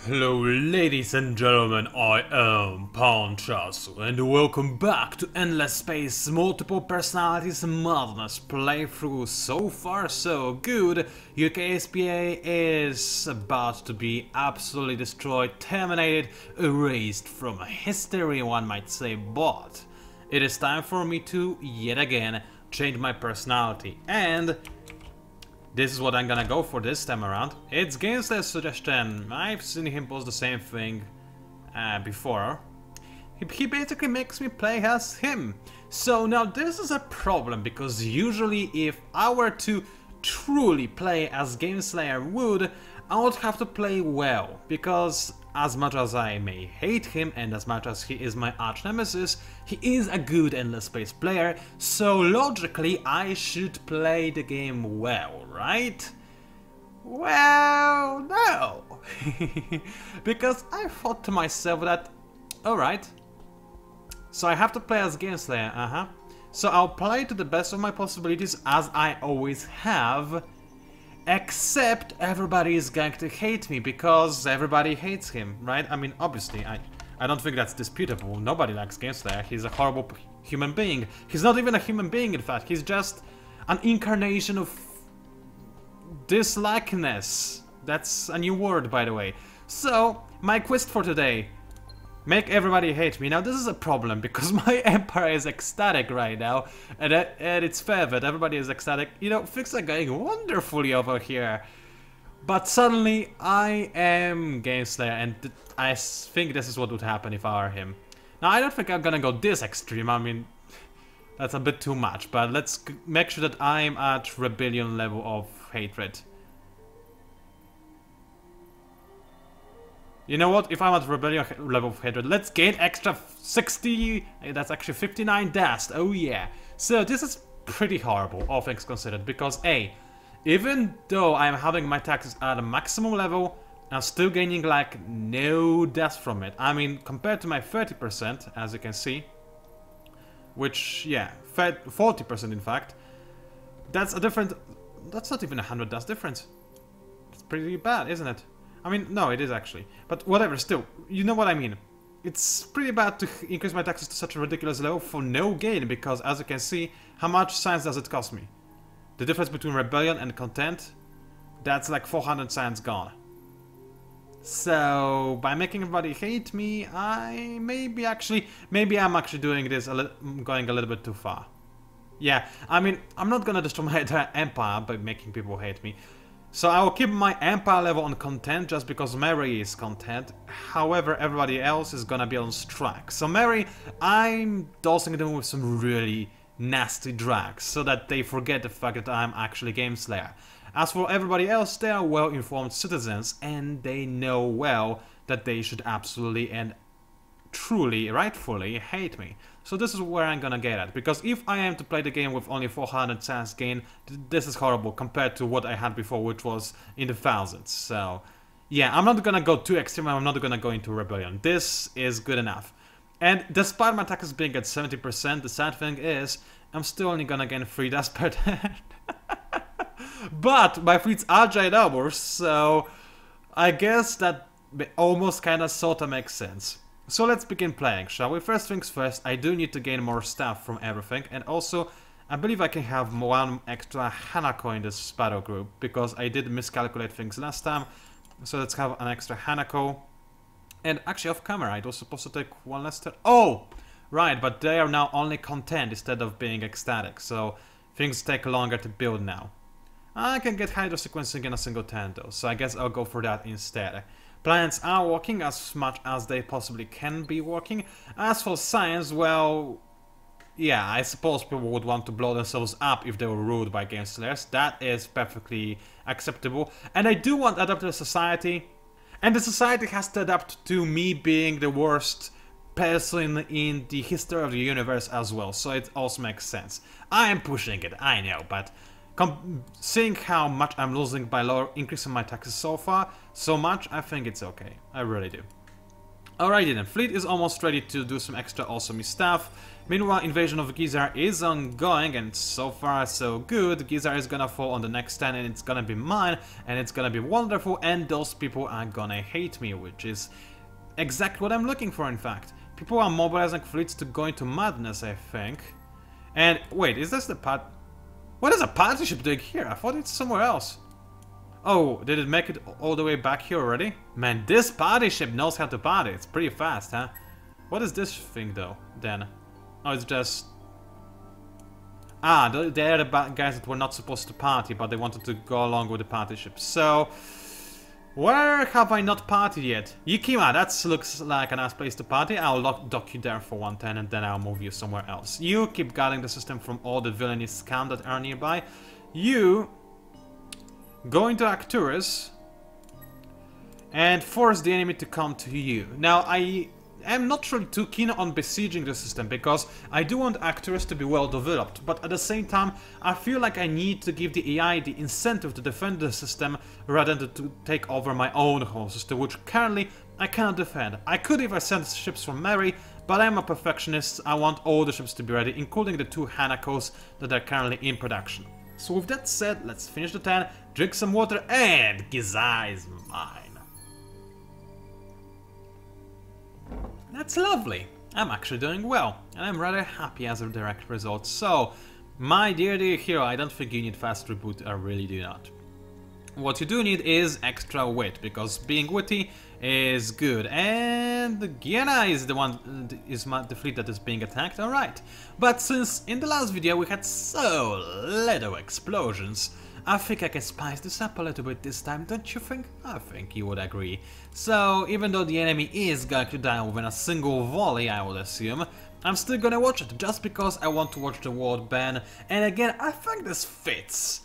Hello ladies and gentlemen, I am PANCZASU and welcome back to Endless Space Multiple Personalities Madness playthrough. So far so good. UKSPA is about to be absolutely destroyed, terminated, erased from history, one might say, but it is time for me to, yet again, change my personality, and this is what I'm gonna go for this time around. It's Gameslayer's suggestion. I've seen him post the same thing before. He basically makes me play as him. So now this is a problem, because usually if I were to truly play as Gameslayer would, I would have to play well, because as much as I may hate him and as much as he is my arch nemesis, he is a good Endless Space player, so logically I should play the game well, right? Well, no. Because I thought to myself that, alright, so I have to play as Gameslayer, so I'll play to the best of my possibilities as I always have. Except everybody is going to hate me because everybody hates him, right? I mean, obviously, I don't think that's disputable. Nobody likes Gameslayer. He's a horrible human being. He's not even a human being, in fact. He's just an incarnation of dislikeness. That's a new word, by the way. So, my quest for today: make everybody hate me. Now this is a problem because my empire is ecstatic right now, and it's fair that everybody is ecstatic. You know, things are going wonderfully over here. But suddenly I am Gameslayer, and I think this is what would happen if I were him. Now I don't think I'm gonna go this extreme, I mean, that's a bit too much, but let's make sure that I'm at rebellion level of hatred. You know what, if I'm at rebellion level of hatred, let's gain extra 60, that's actually 59 dust, oh yeah. So this is pretty horrible, all things considered, because A, even though I'm having my taxes at a maximum level, I'm still gaining like no dust from it. I mean, compared to my 30%, as you can see, which, yeah, 40% in fact, that's a different, that's not even 100 dust difference. It's pretty bad, isn't it? I mean, no, it is actually. But whatever, still, you know what I mean. It's pretty bad to increase my taxes to such a ridiculous level for no gain, because as you can see, how much science does it cost me? The difference between rebellion and content, that's like 400 science gone. So, by making everybody hate me, maybe I'm actually doing this, going a little bit too far. Yeah, I mean, I'm not gonna destroy my entire empire by making people hate me. So I will keep my empire level on content just because Mary is content. However, everybody else is gonna be on strike. So Mary, I'm dosing them with some really nasty drags so that they forget the fact that I'm actually Gameslayer. As for everybody else, they are well-informed citizens and they know well that they should absolutely and truly, rightfully hate me. So this is where I'm gonna get at, because if I am to play the game with only 400 science gain, this is horrible compared to what I had before, which was in the thousands. So yeah, I'm not gonna go too extreme, I'm not gonna go into rebellion. This is good enough. And despite my taxes being at 70%, the sad thing is, I'm still only gonna gain 3 dust per turn. But my fleets are ginormous, so I guess that almost kinda sorta makes sense. So let's begin playing, shall we? First things first, I do need to gain more stuff from everything, and also I believe I can have one extra Hanako in this battle group, because I did miscalculate things last time. So let's have an extra Hanako. And actually off camera, it was supposed to take one less turn. Oh! Right, but they are now only content instead of being ecstatic, so things take longer to build now. I can get hydro sequencing in a single turn though, so I guess I'll go for that instead. Plans are working as much as they possibly can be working. As for science, well, yeah, I suppose people would want to blow themselves up if they were ruled by Gameslayers. That is perfectly acceptable. And I do want adaptive society. And the society has to adapt to me being the worst person in the history of the universe as well. So it also makes sense. I am pushing it, I know, but seeing how much I'm losing by increasing my taxes so far, so much, I think it's okay. I really do. Alrighty then, fleet is almost ready to do some extra awesome stuff. Meanwhile, invasion of Gizar is ongoing, and so far so good. Gizar is gonna fall on the next turn, and it's gonna be mine, and it's gonna be wonderful, and those people are gonna hate me, which is exactly what I'm looking for, in fact. People are mobilizing fleets to go into madness, I think. And wait, is this the part? What is a party ship doing here? I thought it's somewhere else. Oh, did it make it all the way back here already? Man, this party ship knows how to party. It's pretty fast, huh? What is this thing, though, then? Oh, it's just... Ah, they're the guys that were not supposed to party, but they wanted to go along with the party ship. So... Where have I not partied yet? Yukima, that looks like a nice place to party. I'll dock you there for 1 turn, and then I'll move you somewhere else. You keep guarding the system from all the villainous scum that are nearby. You... go into Arcturus and force the enemy to come to you. Now, I am not really too keen on besieging the system because I do want Arcturus to be well developed, but at the same time, I feel like I need to give the AI the incentive to defend the system rather than to take over my own whole system, which currently I cannot defend. I could if I sent ships from Mary, but I'm a perfectionist. I want all the ships to be ready, including the 2 Hanakos that are currently in production. So with that said, let's finish the turn, drink some water, and Gizar is mine. That's lovely. I'm actually doing well, and I'm rather happy as a direct result. So, my dear hero, I don't think you need fast reboot, I really do not. What you do need is extra wit, because being witty is good, and Gienah is the one, the fleet that is being attacked, alright. But since in the last video we had so little explosions, I think I can spice this up a little bit this time, don't you think? I think you would agree. So, even though the enemy is going to die within a single volley, I would assume, I'm still gonna watch it, just because I want to watch the world ban, and again, I think this fits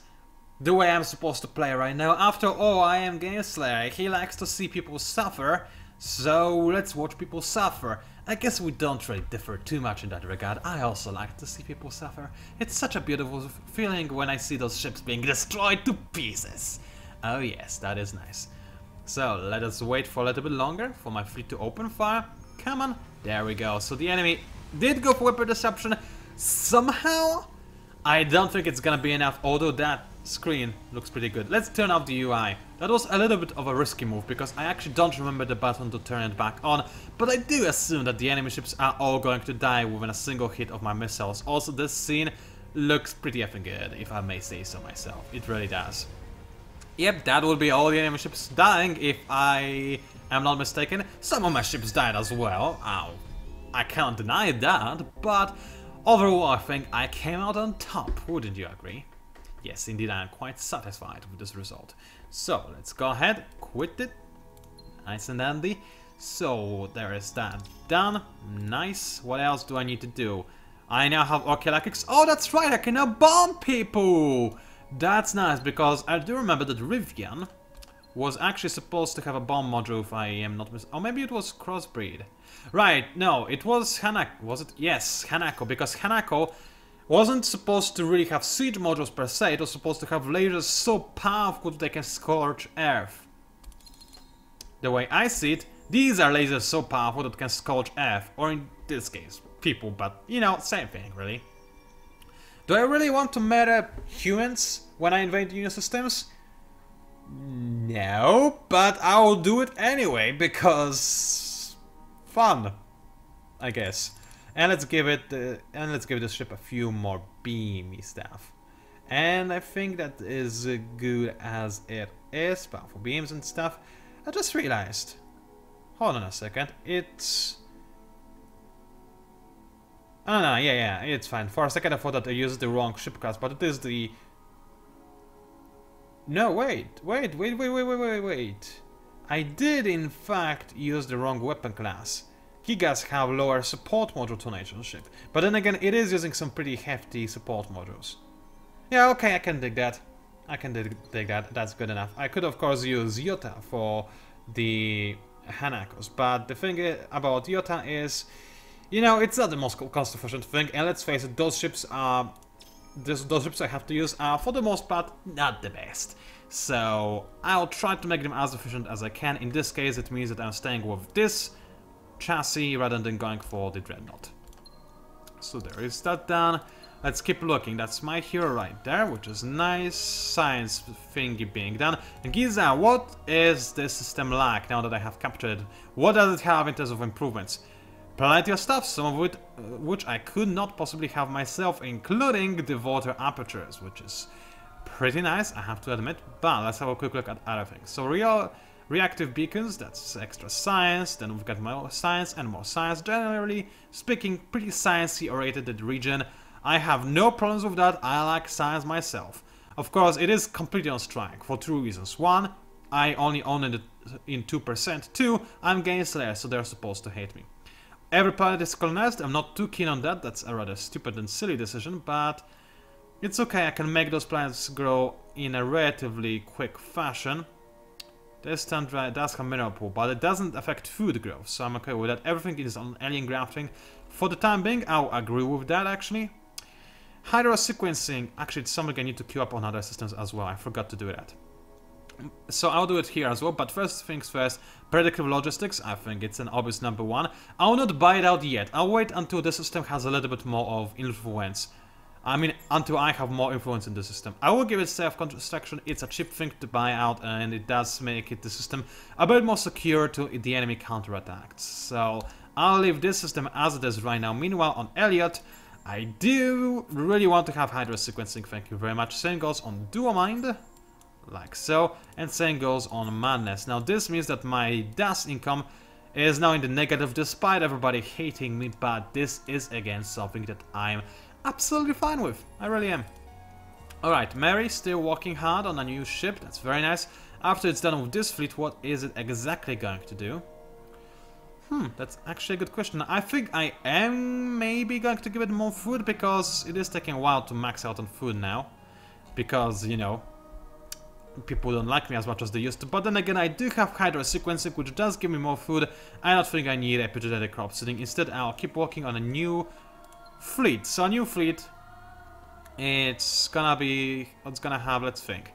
the way I'm supposed to play right now. After all, I am Game Slayer. He likes to see people suffer, so let's watch people suffer. I guess we don't really differ too much in that regard. I also like to see people suffer. It's such a beautiful feeling when I see those ships being destroyed to pieces. Oh yes, that is nice. So let us wait for a little bit longer for my fleet to open fire. Come on, there we go. So the enemy did go for weapon disruption somehow. I don't think it's gonna be enough, although that screen looks pretty good. Let's turn off the UI. That was a little bit of a risky move because I actually don't remember the button to turn it back on, but I do assume that the enemy ships are all going to die within a single hit of my missiles. Also, this scene looks pretty effing good, if I may say so myself. It really does. Yep, that will be all the enemy ships dying, if I am not mistaken. Some of my ships died as well. I can't deny that, but overall I think I came out on top, wouldn't you agree? Yes, indeed, I am quite satisfied with this result. So, let's go ahead, quit it. Nice and dandy. So, there is that done. Nice. What else do I need to do? I now have Orchelakics. Oh, that's right, I can now bomb people! That's nice, because I do remember that Rivian was actually supposed to have a bomb module, if I am not mistaken. Oh, maybe it was crossbreed. Right, no, it was Hanako. Was it? Yes, Hanako, because Hanako wasn't supposed to really have siege modules per se, it was supposed to have lasers so powerful that they can scorch Earth. The way I see it, these are lasers so powerful that can scorch Earth, or in this case, people, but you know, same thing, really. Do I really want to murder humans when I invade new systems? No, but I'll do it anyway, because fun, I guess. And let's give this ship a few more beamy stuff. And I think that is good as it is. Powerful beams and stuff. I just realized. Hold on a second. It's... Oh no, yeah, it's fine. For a second I thought that I used the wrong ship class, but it is the... No, wait. I did in fact use the wrong weapon class. Gigas have lower support module to nation ship, but then again it is using some pretty hefty support modules. Yeah, okay, I can dig that. That's good enough. I could of course use Yota for the Hanakos, but the thing about Yota is, you know, it's not the most cost efficient thing, and let's face it, those ships I have to use are for the most part not the best. So I'll try to make them as efficient as I can. In this case it means that I'm staying with this chassis rather than going for the dreadnought. So there is that done. Let's keep looking. That's my hero right there, which is nice. Science thingy being done. And Giza, what is this system like now that I have captured it? What does it have in terms of improvements? Plenty of stuff, some of which I could not possibly have myself, including the water apertures, which is pretty nice, I have to admit. But let's have a quick look at other things. So reactive beacons, that's extra science, then we've got more science and more science. Generally speaking, pretty sciencey oriented region. I have no problems with that, I like science myself. Of course, it is completely on strike, for two reasons. One, I only own it in 2%. Two, I'm Game Slayer, so they're supposed to hate me. Every planet is colonized, I'm not too keen on that, that's a rather stupid and silly decision, but it's okay, I can make those planets grow in a relatively quick fashion. This tundra does have mineral pool, but it doesn't affect food growth, so I'm okay with that. Everything is on alien grafting. For the time being, I'll agree with that actually. Hydrosequencing, actually it's something I need to queue up on other systems as well, I forgot to do that. So I'll do it here as well, but first things first, predictive logistics, I think it's an obvious number one. I'll not buy it out yet, I'll wait until the system has a little bit more of influence. I mean, until I have more influence in the system. I will give it self-construction, it's a cheap thing to buy out and it does make the system a bit more secure to the enemy counterattacks. So I'll leave this system as it is right now. Meanwhile on Elliot, I do really want to have hydrosequencing, thank you very much. Same goes on Dual Mind, like so, and same goes on Madness. Now this means that my dust income is now in the negative despite everybody hating me, but this is again something that I'm absolutely fine with, I really am. Alright, Mary still working hard on a new ship, that's very nice. After it's done with this fleet, what is it exactly going to do? That's actually a good question. I think I am maybe going to give it more food, because it is taking a while to max out on food now. Because, you know, people don't like me as much as they used to. But then again, I do have hydrosequencing, which does give me more food. I don't think I need epigenetic crop seeding. Instead, I'll keep working on a new fleet. So a new fleet, it's gonna be, what's gonna have, let's think.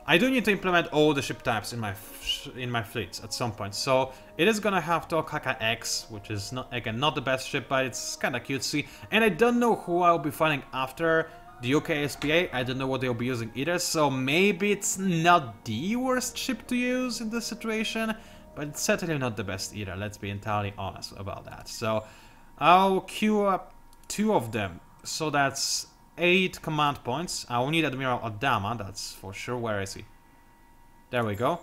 I do need to implement all the ship types in my fleets at some point. So it is gonna have Tokaka X, which is not, again, not the best ship, but it's kinda cutesy. And I don't know who I'll be finding after the UK SPA. I don't know what they'll be using either, so maybe it's not the worst ship to use in this situation, but it's certainly not the best either, let's be entirely honest about that. So I'll queue up 2 of them, so that's 8 command points. I will need Admiral Adama, that's for sure. Where is he? There we go.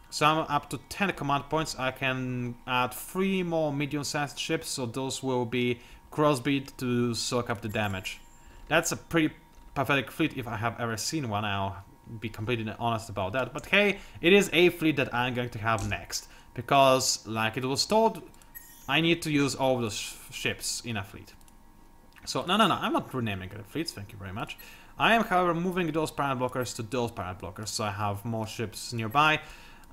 So I'm up to 10 command points. I can add 3 more medium-sized ships, so those will be crossbeat to soak up the damage. That's a pretty pathetic fleet if I have ever seen one, I'll be completely honest about that. But hey, it is a fleet that I'm going to have next, because like it was told, I need to use all of those ships in a fleet. So, no, I'm not renaming the fleets, thank you very much. I am, however, moving those pirate blockers to those pirate blockers, so I have more ships nearby.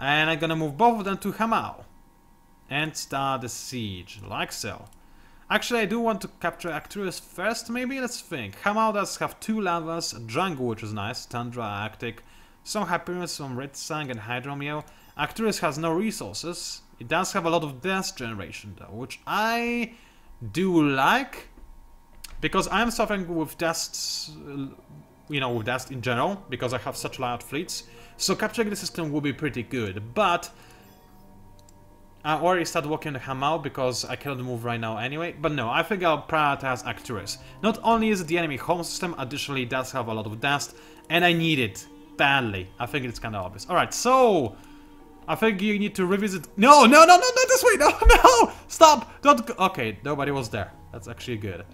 And I'm gonna move both of them to Hamao. And start the siege, like so. Actually, I do want to capture Arcturus first, maybe? Let's think. Hamao does have 2 lavas, a jungle, which is nice, Tundra, Arctic, some Hyperion, some Red Sang, and Hydromeo. Arcturus has no resources. It does have a lot of dust generation, though, which I do like. Because I'm suffering with dust, you know, with dust in general, because I have such large fleets. So capturing the system will be pretty good, but I already started working on the Hamao because I cannot move right now anyway. But no, I think I'll prioritize Arcturus. Not only is it the enemy home system, additionally it does have a lot of dust, and I need it badly. I think it's kind of obvious. Alright, so I think you need to revisit. No, not this way. No, stop. Don't. Okay, nobody was there. That's actually good.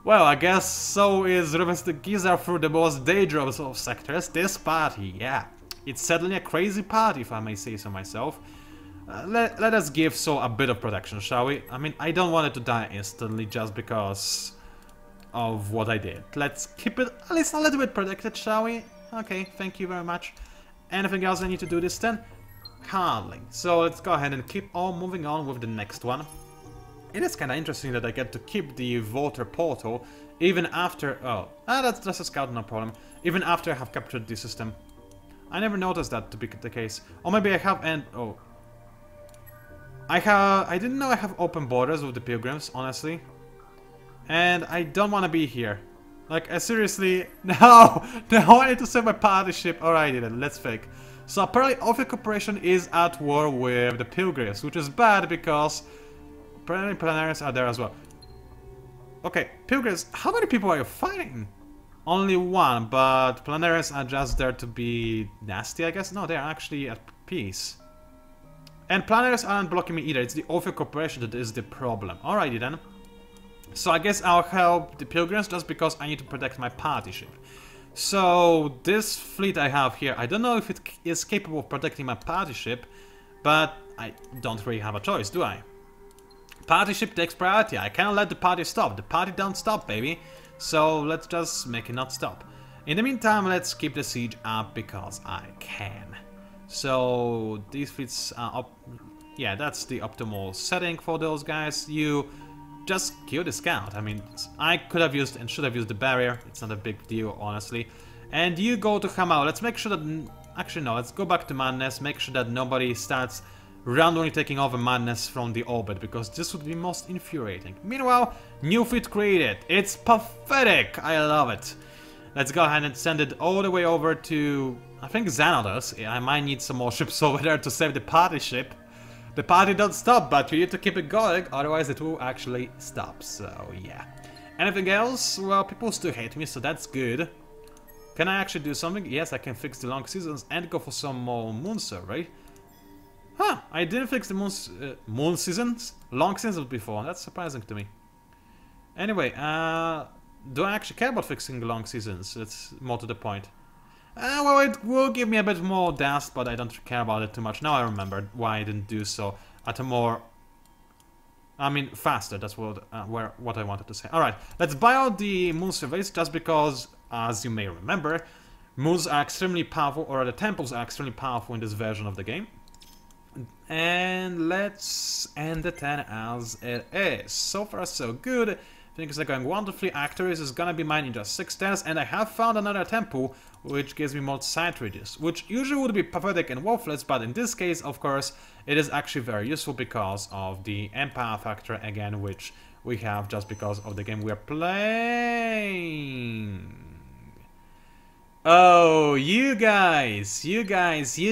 Well, I guess so is Revested Giza through the most dangerous of sectors, this party, yeah. It's certainly a crazy party, if I may say so myself. Let us give so a bit of protection, shall we? I mean, I don't want it to die instantly just because of what I did. Let's keep it at least a little bit protected, shall we? Okay, thank you very much. Anything else I need to do this then? Hardly. So let's go ahead and keep on moving on with the next one. It is kind of interesting that I get to keep the water portal even after... that's a scout, no problem. Even after I have captured the system. I never noticed that to be the case. Or maybe I have and... I didn't know I have open borders with the pilgrims, honestly. And I don't want to be here. Like, I seriously... No! No, I need to save my party ship. Alrighty then, let's fake. So apparently Ophir Corporation is at war with the pilgrims, which is bad because apparently Planarians are there as well. Okay, pilgrims, how many people are you fighting? Only one, but Planarians are just there to be nasty, I guess? No, they're actually at peace. And Planarians aren't blocking me either, it's the Ophir Corporation that is the problem. Alrighty then. So I guess I'll help the pilgrims just because I need to protect my party ship. So this fleet I have here, I don't know if it is capable of protecting my party ship, but I don't really have a choice, do I? Party ship takes priority, I cannot let the party stop. The party don't stop, baby. So let's just make it not stop. In the meantime, let's keep the siege up because I can. So these fleets are up. Yeah, that's the optimal setting for those guys. You just kill the scout. I mean, I could have used and should have used the barrier. It's not a big deal, honestly. And you go to Hamao. Let's make sure that... Actually, no. Let's go back to Madness. Make sure that nobody starts randomly taking over Madness from the orbit, because this would be most infuriating. Meanwhile, new fleet created. It's pathetic. I love it. Let's go ahead and send it all the way over to... I think Xanados. I might need some more ships over there to save the party ship. The party don't stop, but you need to keep it going, otherwise it will actually stop, so yeah. Anything else? Well, people still hate me, so that's good. Can I actually do something? Yes, I can fix the long seasons and go for some more moon survey. Huh, I didn't fix the moon seasons? Long seasons before, that's surprising to me. Anyway, do I actually care about fixing the long seasons? That's more to the point. Well, it will give me a bit more dust, but I don't care about it too much. Now I remember why I didn't do so at a more... I mean, faster, that's what I wanted to say. Alright, let's buy out the moon surveys just because, as you may remember, moons are extremely powerful, or the temples are extremely powerful in this version of the game. And let's end the 10 as it is. So far so good. Things are going wonderfully. Actors is gonna be mine in just 6 turns, and I have found another temple which gives me more sight radius, which usually would be pathetic and worthless, but in this case, of course, it is actually very useful because of the empire factor again, which we have just because of the game we are playing. Oh, you guys, you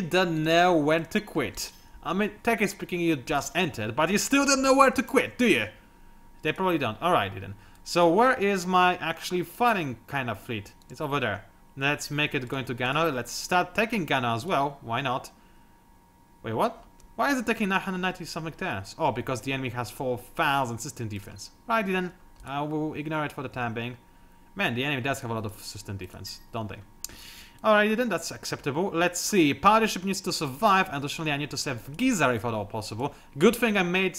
don't know when to quit. I mean, technically speaking, you just entered, but you still don't know where to quit, do you? They probably don't. Alrighty then. So where is my actually fighting kind of fleet? It's over there. Let's make it going to Ghana. Let's start taking Ghana as well. Why not? Wait, what? Why is it taking 990 something turns? Oh, because the enemy has 4,000 system defense. Righty then. I will ignore it for the time being. Man, the enemy does have a lot of system defense, don't they? Alrighty then, that's acceptable. Let's see. Party ship needs to survive. Additionally, I need to save Giza if at all possible. Good thing I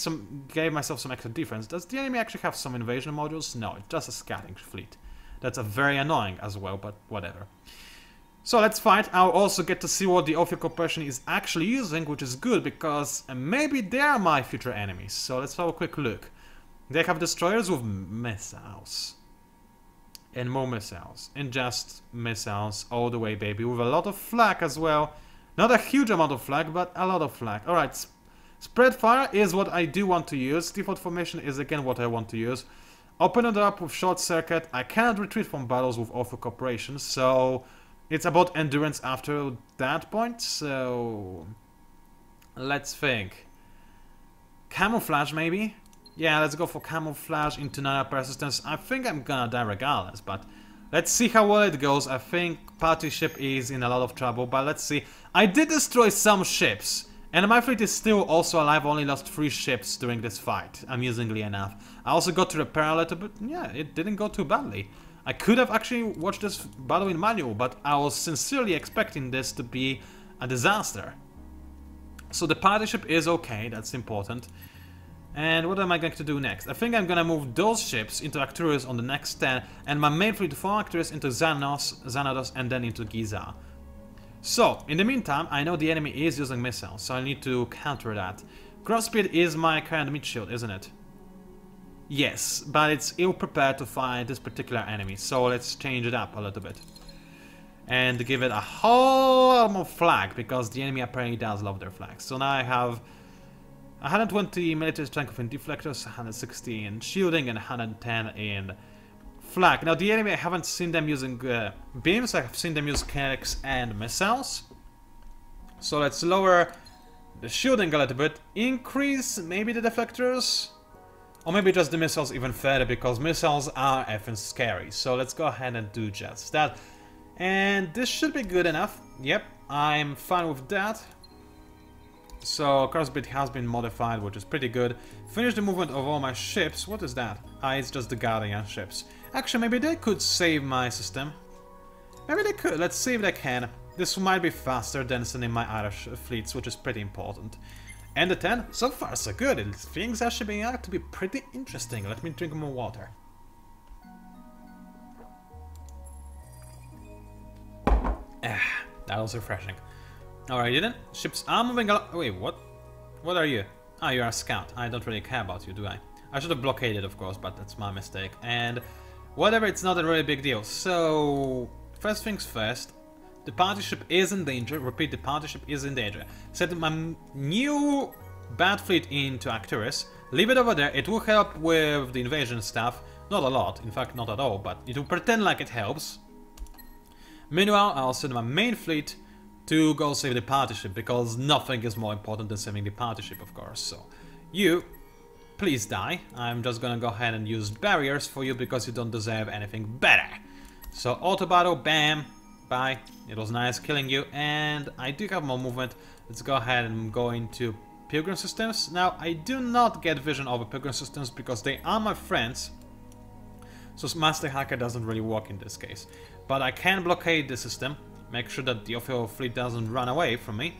gave myself some extra defense. Does the enemy actually have some invasion modules? No, it's just a scouting fleet. That's a very annoying as well, but whatever. So let's fight. I'll also get to see what the Ophir Corporation is actually using, which is good because maybe they are my future enemies. So let's have a quick look. They have destroyers with missiles. And more missiles. And just missiles all the way, baby. With a lot of flak as well. Not a huge amount of flak, but a lot of flak. Alright, spread fire is what I do want to use. Default formation is again what I want to use. Open it up with short circuit. I cannot retreat from battles with Ophir Corporation, so it's about endurance after that point. So let's think. Camouflage maybe? Yeah, let's go for camouflage into nano persistence. I think I'm gonna die regardless, but let's see how well it goes. I think party ship is in a lot of trouble, but let's see. I did destroy some ships, and my fleet is still also alive. Only lost 3 ships during this fight, amusingly enough. I also got to repair a little bit. Yeah, it didn't go too badly. I could have actually watched this battle in manual, but I was sincerely expecting this to be a disaster. So the party ship is okay, that's important. And what am I going to do next? I think I'm gonna move those ships into Arcturus on the next 10, and my main fleet for Arcturus into Xanados, and then into Giza. So, in the meantime, I know the enemy is using missiles, so I need to counter that. Cross speed is my current mid shield, isn't it? Yes, but it's ill-prepared to fight this particular enemy, so let's change it up a little bit. And give it a whole lot more flag, because the enemy apparently does love their flags. So now I have 120 military strength in deflectors, 160 in shielding, and 110 in flak. Now the enemy, I haven't seen them using beams, I've seen them use kinetics and missiles. So let's lower the shielding a little bit, increase maybe the deflectors, or maybe just the missiles even further, because missiles are effing scary. So let's go ahead and do just that. And this should be good enough. Yep, I'm fine with that. So crossbit has been modified, which is pretty good. Finish the movement of all my ships. What is that? Ah, it's just the Guardian ships. Actually, maybe they could save my system. Maybe they could. Let's see if they can. This might be faster than sending my Irish fleets, which is pretty important. And the 10, so far so good. Things are shaping out to be pretty interesting. Let me drink more water. That was refreshing. Alright, then. Ships are moving along. Wait, what? What are you? Ah, you're a scout. I don't really care about you, do I? I should have blockaded, of course, but that's my mistake. And whatever, it's not a really big deal. So, first things first. The party ship is in danger. Repeat, the party ship is in danger. Set my new bad fleet into Arcturus. Leave it over there. It will help with the invasion stuff. Not a lot, in fact, not at all, but it will pretend like it helps. Meanwhile, I'll send my main fleet to go save the party ship, because nothing is more important than saving the party ship, of course. So, you, please die. I'm just gonna go ahead and use barriers for you, because you don't deserve anything better. So, auto battle, bam. Bye. It was nice killing you, and I do have more movement. Let's go ahead and go into Pilgrim systems. Now, I do not get vision over Pilgrim systems because they are my friends, so Master Hacker doesn't really work in this case. But I can blockade the system, make sure that the official fleet doesn't run away from me.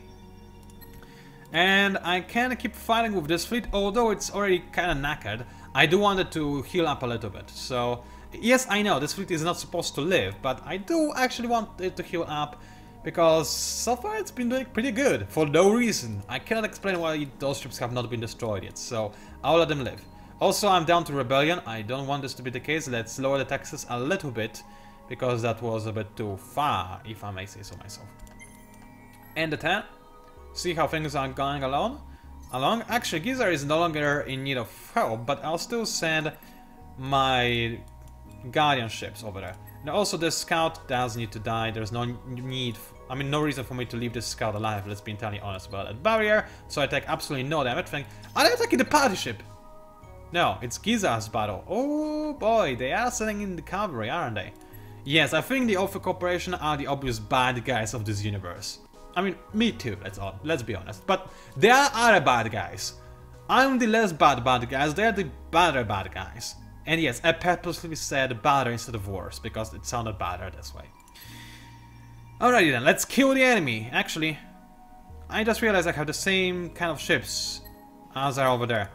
And I can keep fighting with this fleet, although it's already kind of knackered. I do want it to heal up a little bit, so... Yes, I know, this fleet is not supposed to live, but I do actually want it to heal up, because so far it's been doing pretty good, for no reason. I cannot explain why those ships have not been destroyed yet, so I'll let them live. Also, I'm down to Rebellion. I don't want this to be the case. Let's lower the taxes a little bit, because that was a bit too far, if I may say so myself. And the 10. See how things are going along? Actually, Giza is no longer in need of help, but I'll still send my Guardian ships over there. Now also this scout does need to die. There's no need, no reason for me to leave this scout alive, let's be entirely honest about it. Barrier, so I take absolutely no damage. Are they attacking the party ship? No, it's Giza's battle. Oh boy, they are sending in the cavalry, aren't they? Yes, I think the Alpha Corporation are the obvious bad guys of this universe. I mean, me too, let's be honest. But there are other bad guys. I'm the less bad guys, they're the better bad guys. And yes, I purposely said better instead of worse, because it sounded better this way. Alrighty then, let's kill the enemy. Actually, I just realized I have the same kind of ships as are over there.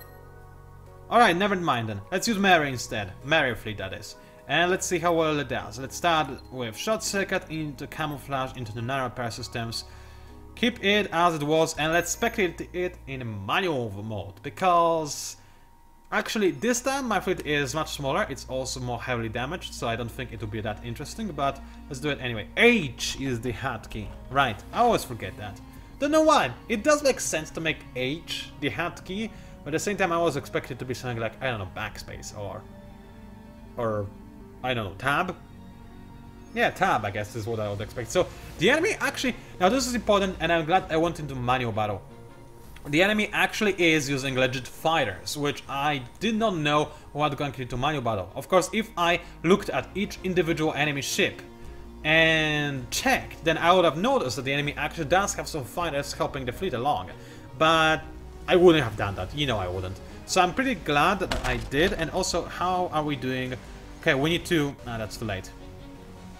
Alright, never mind then. Let's use Mary instead. Mary fleet, that is. And let's see how well it does. Let's start with Short Circuit into Camouflage into the Narrow Pair systems. Keep it as it was, and let's speculate it in manual mode, because... Actually, this time my fleet is much smaller, it's also more heavily damaged, so I don't think it will be that interesting, but let's do it anyway. H is the hotkey. Right, I always forget that. Don't know why, it does make sense to make H the hotkey, but at the same time I was expected to be something like, I don't know, backspace, or I don't know, tab? Yeah, tab, I guess is what I would expect. So, the enemy actually, now this is important, and I'm glad I went into manual battle. The enemy actually is using legit fighters, which I did not know what going into manual battle. Of course, if I looked at each individual enemy ship and checked, then I would have noticed that the enemy actually does have some fighters helping the fleet along. But I wouldn't have done that, you know I wouldn't. So I'm pretty glad that I did, and also, how are we doing? Okay, we need to... that's too late.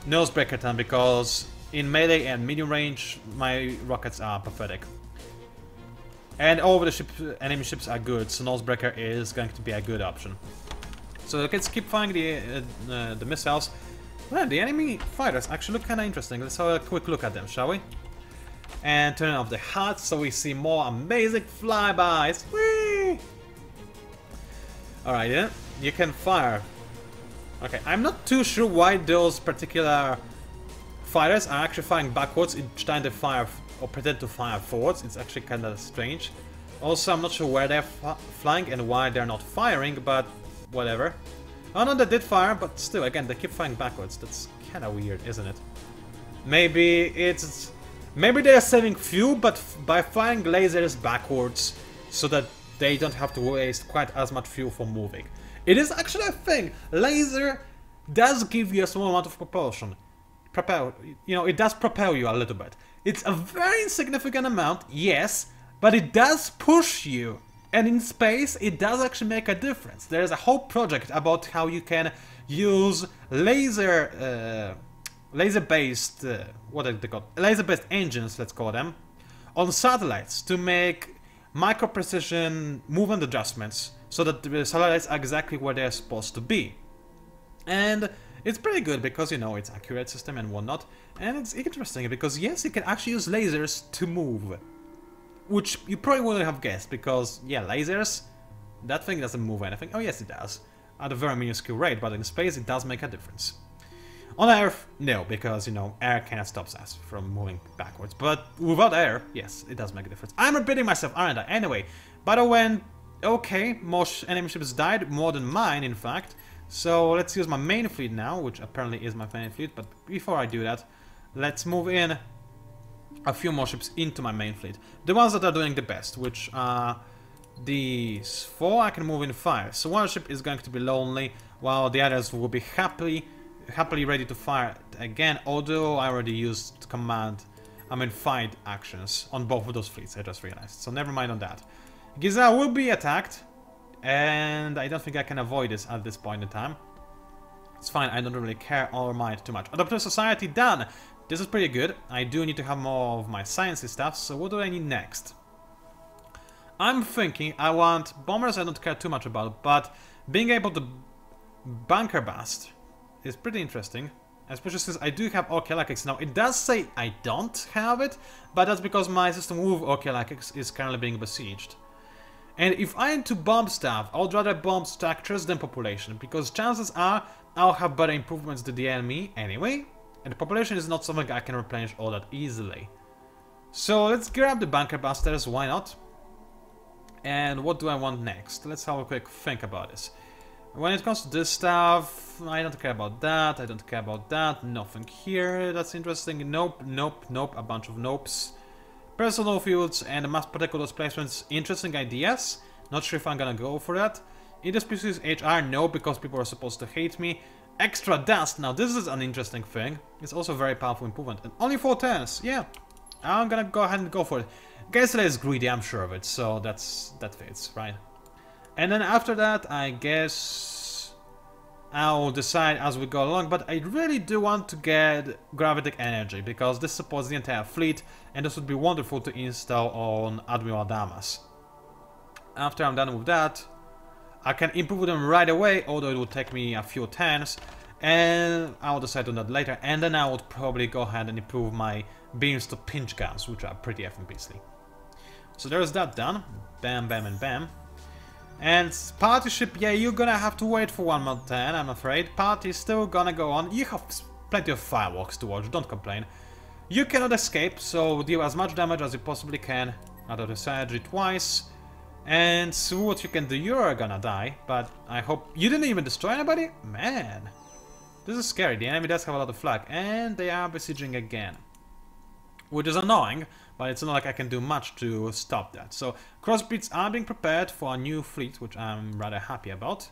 Nosebreaker time, because in melee and medium range, my rockets are pathetic. And all of the enemy ships are good, so Nosebreaker is going to be a good option. So let's keep firing the missiles. Well, the enemy fighters actually look kind of interesting. Let's have a quick look at them, shall we? And turn off the HUD so we see more amazing flybys. Whee! Alright, yeah, you can fire. Okay, I'm not too sure why those particular fighters are actually firing backwards each time they fire or pretend to fire forwards. It's actually kind of strange. Also, I'm not sure where they're flying and why they're not firing, but whatever. Oh no, they did fire, but still, again, they keep flying backwards. That's kind of weird, isn't it? Maybe they're saving fuel, but by firing lasers backwards, so that they don't have to waste quite as much fuel for moving. It is actually a thing. Laser does give you a small amount of propulsion. It does propel you a little bit. It's a very insignificant amount, yes, but it does push you. And in space, it does actually make a difference. There's a whole project about how you can use laser-based, what are they called? Laser-based engines, let's call them, on satellites to make micro-precision movement adjustments so that the satellites are exactly where they're supposed to be. And it's pretty good because, it's an accurate system and whatnot. And it's interesting because, yes, you can actually use lasers to move. Which you probably wouldn't have guessed because, yeah, lasers, that thing doesn't move anything. Oh, yes, it does. At a very minuscule rate, but in space it does make a difference. On Earth, no, because, air kind of stops us from moving backwards. But without air, yes, it does make a difference. I'm repeating myself, aren't I? Anyway, battle went okay. Most enemy ships died, more than mine, in fact. So let's use my main fleet now, which apparently is my main fleet. But before I do that, let's move in a few more ships into my main fleet. The ones that are doing the best, which are these 4. I can move in 5. So one ship is going to be lonely, while the others will be happily ready to fire again, although I already used fight actions on both of those fleets, I just realized. So never mind on that. Giza will be attacked, and I don't think I can avoid this at this point in time. It's fine, I don't really care or mind too much. Adaptive Society done! This is pretty good. I do need to have more of my sciencey stuff, so what do I need next? I'm thinking I want bombers. I don't care too much about, but being able to bunker blast is pretty interesting, especially since I do have Orkalakix now. It does say I don't have it, but that's because my system with Orkalakix is currently being besieged. And if I am to bomb stuff, I would rather bomb structures than population, because chances are I'll have better improvements to the enemy anyway. And the population is not something I can replenish all that easily. So let's grab the bunker busters, why not? And what do I want next? Let's have a quick think about this. When it comes to this stuff, I don't care about that, I don't care about that, nothing here that's interesting. Nope, nope, nope, a bunch of nopes. Personal fields and mass particle displacements, interesting ideas. Not sure if I'm gonna go for that. Interspecies HR, no, because people are supposed to hate me. Extra dust, now this is an interesting thing. It's also a very powerful improvement. And only 4 turns, yeah. I'm gonna go ahead and go for it. Geisler is greedy, I'm sure of it, so that fits, right? And then after that, I guess I'll decide as we go along, but I really do want to get gravitic energy, because this supports the entire fleet, and this would be wonderful to install on Admiral Damas. After I'm done with that, I can improve them right away, although it would take me a few turns, and I'll decide on that later. And then I would probably go ahead and improve my beams to pinch guns, which are pretty effing beastly. So there's that done. Bam, bam, and bam. And party ship, yeah, you're gonna have to wait for 1 more turn, I'm afraid. Party's still gonna go on. You have plenty of fireworks to watch, don't complain. You cannot escape, so deal as much damage as you possibly can. Out of the surgery twice. And see what you can do. You're gonna die, but I hope you didn't even destroy anybody? Man, this is scary. The enemy does have a lot of flak, and they are besieging again, which is annoying, but it's not like I can do much to stop that. So crossbeats are being prepared for a new fleet, which I'm rather happy about.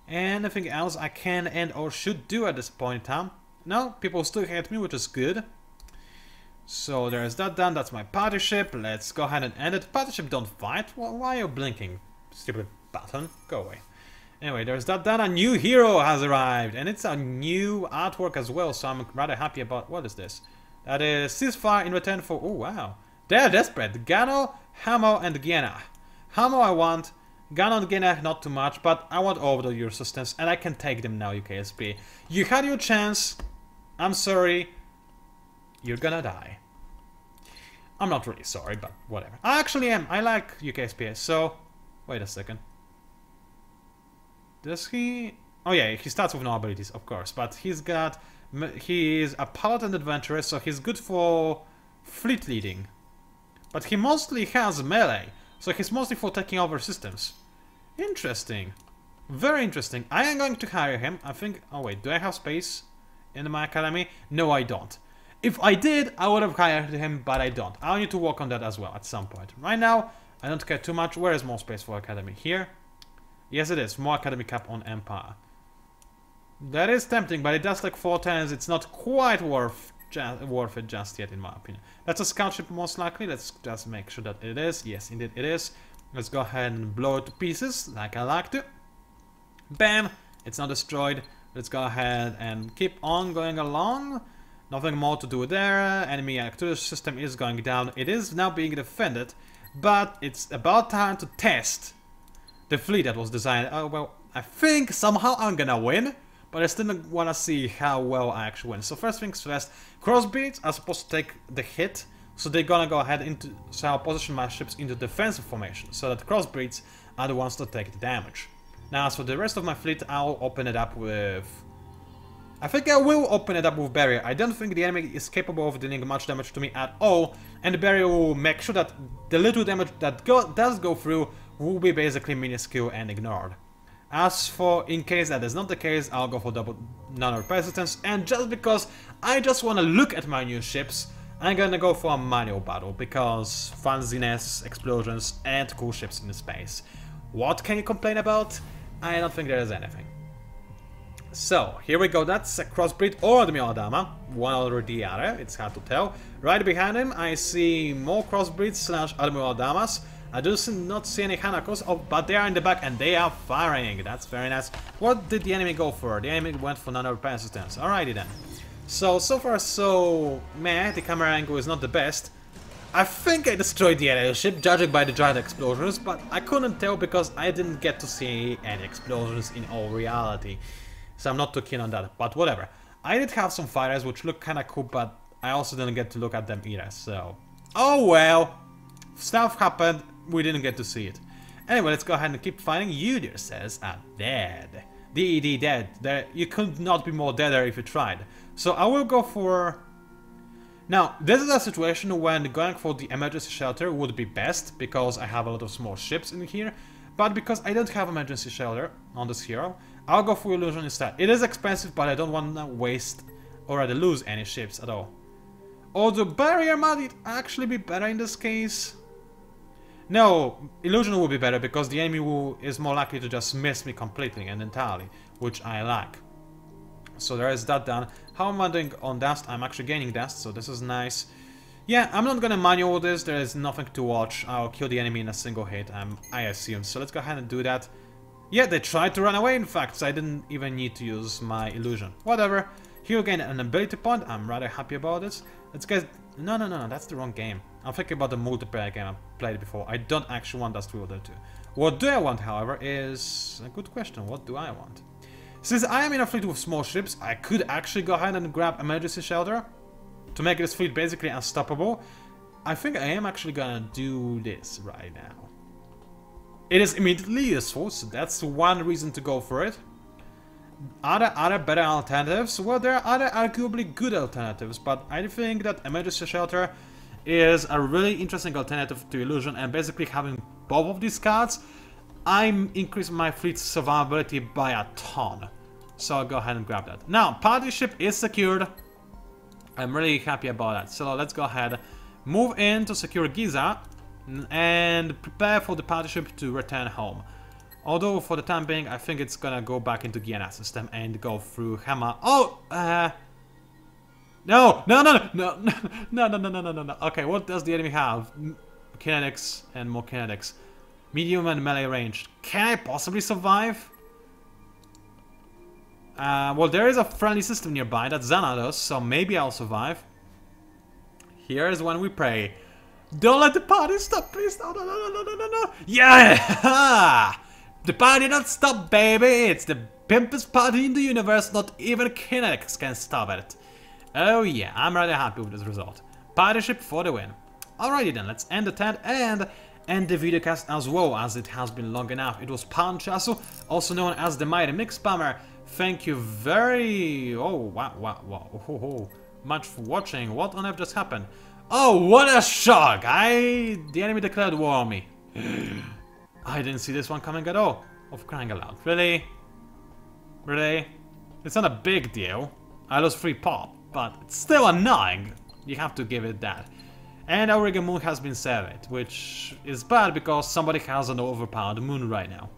And anything else I can and or should do at this point in time? No, people still hate me, which is good. So there's that done. That's my party ship. Let's go ahead and end it. Party ship, don't fight. Why are you blinking? Stupid button. Go away. Anyway, there's that done. A new hero has arrived. And it's a new artwork as well. So I'm rather happy about... What is this? That is ceasefire in return for... Oh, wow. They're desperate. Gano, Hamo, and Giena. Hamo I want. Gano and Giena not too much. But I want all of your assistance. And I can take them now, UKSP. You had your chance. I'm sorry. You're gonna die. I'm not really sorry, but whatever. I actually am. I like UKSPS, so... Wait a second. Does he... Oh yeah, he starts with no abilities, of course. But he's got... He is a pilot and adventurer, so he's good for fleet leading. But he mostly has melee, So he's mostly for taking over systems. Interesting. Very interesting. I am going to hire him. I think... Oh wait, do I have space in my academy? No, I don't. If I did, I would have hired him, but I don't. I'll need to work on that as well at some point. Right now, I don't care too much. Where is more space for academy? Here? Yes, it is. More academy cap on Empire. That is tempting, but it does like 4 turns. It's not quite worth it just yet, in my opinion. That's a scout ship, most likely. Let's just make sure that it is. Yes, indeed it is. Let's go ahead and blow it to pieces, like I like to. Bam! It's not destroyed. Let's go ahead and keep on going along. Nothing more to do there. Enemy activity system is going down. It is now being defended, but it's about time to test the fleet that was designed. Oh, well, I think somehow I'm gonna win, but I still want to see how well I actually win. So first things first, crossbeats are supposed to take the hit, so they're gonna go ahead into... So I'll position my ships into defensive formation, so that crossbeats are the ones that take the damage. Now, as for the rest of my fleet, I'll open it up with... I think I will open it up with barrier. I don't think the enemy is capable of dealing much damage to me at all, and the barrier will make sure that the little damage that does go through will be basically minuscule and ignored. As for in case that is not the case, I'll go for double non-resistance, and just because I just want to look at my new ships, I'm gonna go for a manual battle, because fanciness, explosions, and cool ships in space. What can you complain about? I don't think there is anything. So, here we go, that's a crossbreed or the Miodama, one or the other, it's hard to tell. Right behind him, I see more crossbreeds slash Admiral Damas. I do not see any Hanakos, but they are in the back and they are firing, that's very nice. What did the enemy go for? The enemy went for non-repair systems, alrighty then. So far so meh, the camera angle is not the best. I think I destroyed the airship, judging by the giant explosions, but I couldn't tell because I didn't get to see any explosions in all reality. So I'm not too keen on that, but whatever. I did have some fighters which look kinda cool, but I also didn't get to look at them either, so... Oh well! Stuff happened, we didn't get to see it. Anyway, let's go ahead and keep fighting. Udir says, I'm dead. DED dead. There, you could not be more deader if you tried. So I will go for... Now, this is a situation when going for the emergency shelter would be best, because I have a lot of small ships in here. But because I don't have emergency shelter on this hero, I'll go for illusion instead. It is expensive, but I don't want to waste or rather lose any ships at all. Although barrier might actually be better in this case. No, illusion will be better because the enemy is more likely to just miss me completely and entirely, which I like. So there is that done. How am I doing on dust? I'm actually gaining dust, so this is nice. Yeah, I'm not gonna manual this, there is nothing to watch. I'll kill the enemy in a single hit, I assume. So let's go ahead and do that. Yeah, they tried to run away in fact, so I didn't even need to use my illusion. Whatever. Here again, an ability point, I'm rather happy about this. Let's get... No, that's the wrong game. I'm thinking about the multiplayer game I played before. I don't actually want Dust Wielder 2. What do I want, however, is... a good question. What do I want? Since I am in a fleet with small ships, I could actually go ahead and grab emergency shelter to make this fleet basically unstoppable. I think I am actually gonna do this right now. It is immediately useful, so that's one reason to go for it. Other better alternatives? Well, there are other arguably good alternatives, but I think that emergency shelter is a really interesting alternative to illusion, and basically having both of these cards, I'm increasing my fleet's survivability by a ton. So I'll go ahead and grab that. Now, party ship is secured. I'm really happy about that. So let's go ahead, move in to secure Giza, and prepare for the party ship to return home. Although for the time being, I think it's gonna go back into Guyana system and go through Hammer. Oh, no. Okay, what does the enemy have? Kinetics and more kinetics. Medium and melee range. Can I possibly survive? Well, there is a friendly system nearby that Xanados, so maybe I'll survive. Here is when we pray. Don't let the party stop, please. No. Yeah! The party not stop, baby. It's the pimpest party in the universe. Not even kinetics can stop it. Oh yeah, I'm rather happy with this result. Party ship for the win. Alrighty then, let's end the tent and end the videocast as well, as it has been long enough. It was PANCZASU, also known as the Mighty Mix Spammer. Thank you very... much for watching. What on earth just happened? Oh, what a shock! The enemy declared war on me. I didn't see this one coming at all. Of crying aloud. Really? Really? It's not a big deal. I lost 3 pop, but it's still annoying. You have to give it that. And Auriga Moon has been saved, which is bad because somebody has an overpowered moon right now.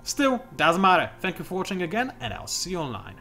Still, doesn't matter. Thank you for watching again, and I'll see you online.